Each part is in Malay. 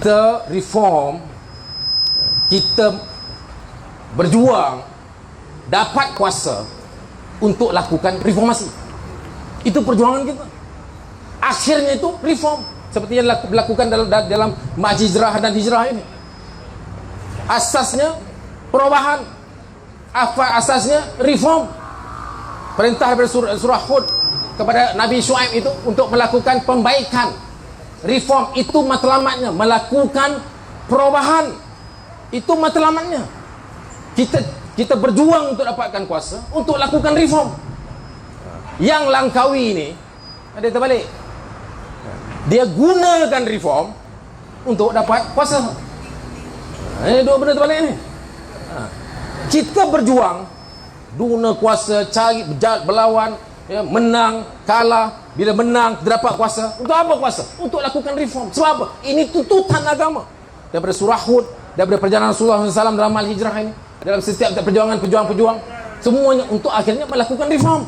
kita reform, kita berjuang dapat kuasa untuk lakukan reformasi. Itu perjuangan kita. Akhirnya itu reform, seperti yang dilakukan dalam Mahjizrah dan Hijrah ini. Asasnya perubahan. Apa asasnya? Reform. Perintah daripada surah Hud kepada Nabi Syuaib itu untuk melakukan pembaikan. Reform itu matlamatnya, melakukan perubahan. Itu matlamatnya. Kita berjuang untuk dapatkan kuasa, untuk lakukan reform. Yang Langkawi ini ada terbalik. Dia gunakan reform untuk dapat kuasa. Ini dua benda terbalik ni. Kita berjuang, guna kuasa, cari, berlawan, ya, menang, kalah. Bila menang, kita dapat kuasa. Untuk apa kuasa? Untuk lakukan reform. Sebab apa? Ini tuntutan agama. Daripada surah Hud, daripada perjalanan Rasulullah SAW dalam Al-Hijrah ini, dalam setiap perjuangan pejuang, semuanya untuk akhirnya melakukan reform.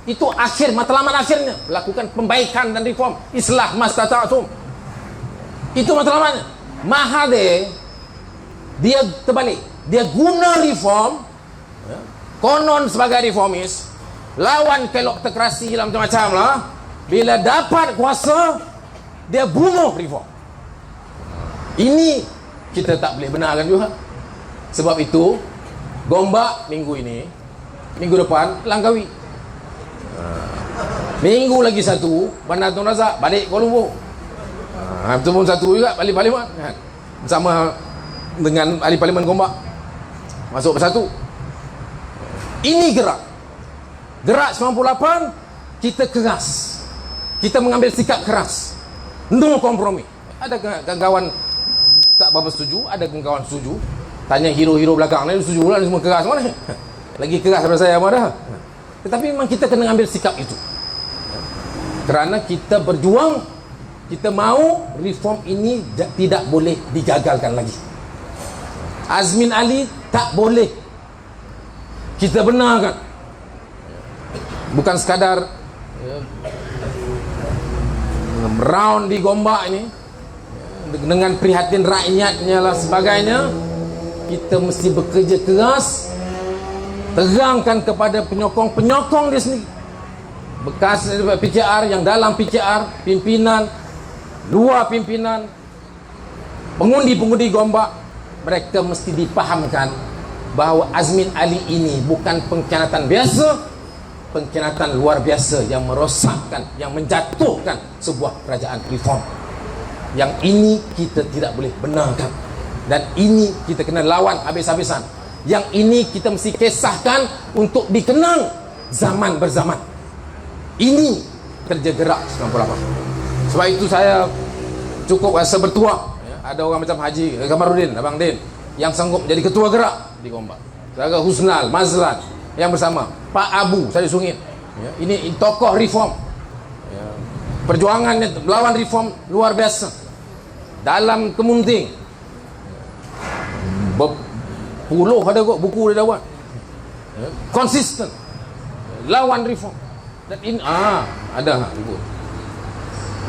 Itu akhir, matlamat akhirnya, melakukan pembaikan dan reform. Islah mastata'tum. Itu matlamatnya. Mahathir, dia terbalik. Dia guna reform, konon sebagai reformis, lawan kelokrasi lah, macam-macam lah. Bila dapat kuasa, dia bunuh reform. Ini kita tak boleh benarkan juga. Sebab itu Gombak minggu ini, minggu depan Langkawi, minggu lagi satu Bandar Tun Razak, balik Kuala Lumpur. Itu pun satu juga ahli parlimen, bersama dengan ahli parlimen Gombak, masuk bersatu. Ini gerak 98. Kita keras, kita mengambil sikap keras, no kompromi. Ada kawan tak berapa setuju, ada kawan setuju. Tanya hero-hero belakang ni, setuju lah, semua keras mana? Lagi keras daripada saya apa dah. Tetapi memang kita kena ambil sikap itu, kerana kita berjuang. Kita mahu reform ini tidak boleh digagalkan lagi. Azmin Ali tak boleh kita benarkan. Bukan sekadar round di Gombak ini dengan prihatin rakyatnya lah sebagainya. Kita mesti bekerja keras, terangkan kepada penyokong-penyokong di sini, bekas PKR, yang dalam PKR, pimpinan, luar pimpinan, pengundi-pengundi Gombak, mereka mesti dipahamkan bahawa Azmin Ali ini bukan pengkhianatan biasa, pengkhianatan luar biasa yang merosakkan, yang menjatuhkan sebuah kerajaan reform. Yang ini kita tidak boleh benarkan, dan ini kita kena lawan habis-habisan. Yang ini kita mesti kisahkan untuk dikenang zaman berzaman. Ini kerja gerak 98. Sebab itu saya cukup rasa bertuah, ada orang macam Haji Kamarudin, Abang Din, yang sanggup jadi ketua gerak di Gombak. Saudara Husnal Mazlan yang bersama Pak Abu Sari Sungit, ini tokoh reform, perjuangannya melawan reform luar biasa. Dalam Kemunting berpuluh ada kok buku dia dah buat, konsisten lawan reform. Dan ini ada buku,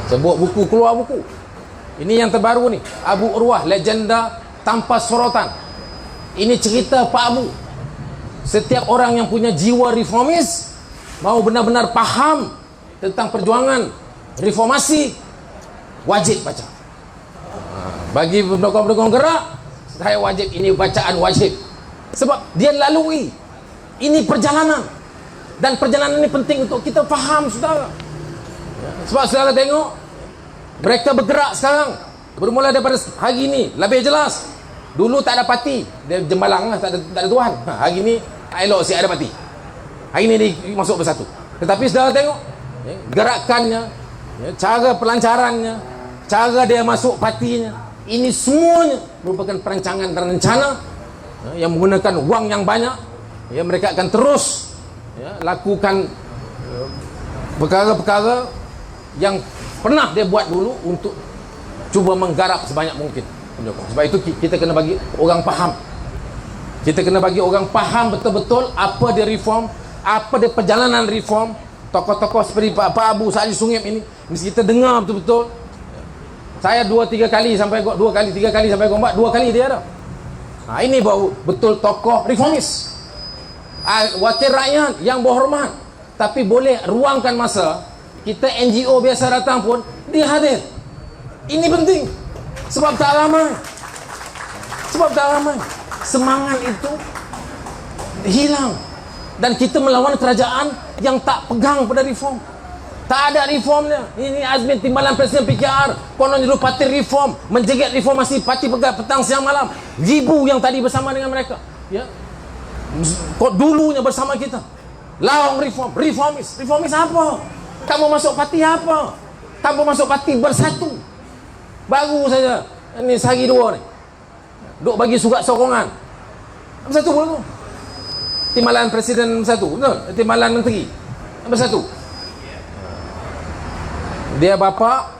sebut buku, keluar buku. Ini yang terbaru ni, Abu Urwah, legenda tanpa sorotan. Ini cerita Pak Abu. Setiap orang yang punya jiwa reformis, mau benar-benar faham tentang perjuangan reformasi, wajib baca. Bagi pendukung-pendukung gerak, saya wajib, ini bacaan wajib. Sebab dia lalui, ini perjalanan, dan perjalanan ini penting untuk kita faham, saudara. Sebab saudara tengok, mereka bergerak sekarang, bermula daripada hari ini lebih jelas. Dulu tak ada parti, dia jembalang lah, tak ada tuan. Hari ini elok si ada parti, hari ini dia masuk bersatu. Tetapi saudara tengok gerakannya, cara pelancarannya, cara dia masuk partinya, ini semuanya merupakan perancangan dan rencana yang menggunakan wang yang banyak. Mereka akan terus lakukan perkara-perkara yang pernah dia buat dulu untuk cuba menggarap sebanyak mungkin penyokong. Sebab itu kita kena bagi orang faham. Kita kena bagi orang faham betul-betul apa dia reform, apa dia perjalanan reform. Tokoh-tokoh seperti Pak Abu Sa'id Sungip ini mesti kita dengar betul-betul Saya 2-3 kali sampai 2 kali 3 kali sampai Gombak, 2 kali dia ada. Ini baru betul tokoh reformis, wakil rakyat yang berhormat. Tapi boleh ruangkan masa, kita NGO biasa datang pun dia hadir. Ini penting, sebab tak ramai, semangat itu hilang. Dan kita melawan kerajaan yang tak pegang pada reform. Tak ada reformnya. Ini Azmin Timbalan Presiden PKR, konon dulu parti reform, menjegat reformasi, parti pegang petang siang malam. Ribu yang tadi bersama dengan mereka, ya, kok dulunya bersama kita. Lawang reform, reformis apa? Kamu masuk parti apa? Kamu masuk parti Bersatu. Baru saja ini sehari 2 ni duk bagi surat sokongan Bersatu pun tu. Timbalan Presiden Bersatu, betul? Timbalan Menteri Bersatu. Dia bapa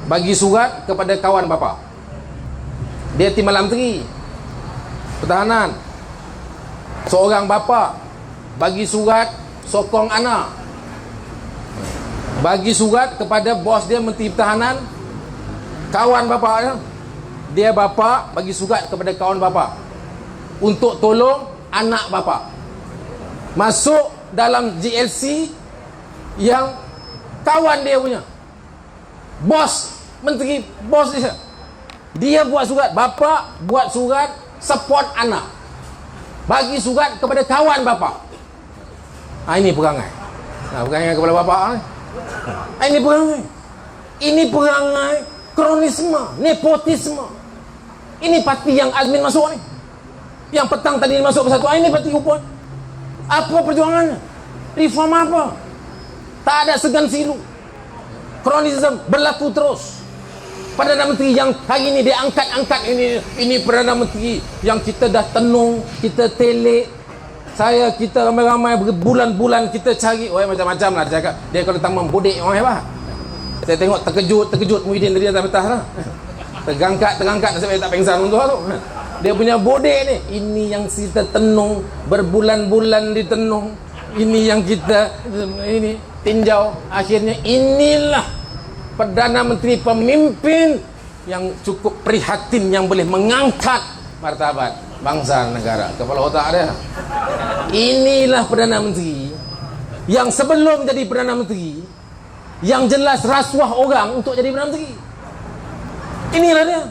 bagi surat kepada kawan bapa. Dia Timbalan Menteri Pertahanan. Seorang bapa bagi surat sokong anak. Bagi surat kepada bos dia Menteri Pertahanan, kawan bapa dia bapa bagi surat kepada kawan bapa untuk tolong anak bapa masuk dalam GLC yang kawan dia punya bos menteri, bos dia buat surat, bapa buat surat support anak, bagi surat kepada kawan bapa. Ini perangai, perangai kepada bapa ni. Ini perangai kronisme, nepotisme. Ini parti yang Azmin masuk ni, yang petang tadi masuk Bersatu. Ini parti Upon. Apa perjuangannya? Reform apa? Tak ada segan silu. Kronisme berlaku terus. Perdana Menteri yang hari ini dia angkat ini Perdana Menteri yang kita dah tenung, kita telik. Kita ramai-ramai berbulan-bulan kita cari. Macam-macam lah dia cakap. Dia kalau datang membodek orang hebat. Saya tengok terkejut Muhyiddin tadi atas petah lah. Terangkat nasib saya tak pengsan untuk tu. Dia punya bodek ni, ini yang kita tenung, berbulan-bulan ditenung. Ini yang kita ini tinjau. Akhirnya inilah Perdana Menteri, pemimpin yang cukup prihatin, yang boleh mengangkat martabat bangsa negara. Kepala otak dia. Inilah Perdana Menteri yang sebelum jadi Perdana Menteri, yang jelas rasuah orang untuk jadi Perdana Menteri. Inilah dia.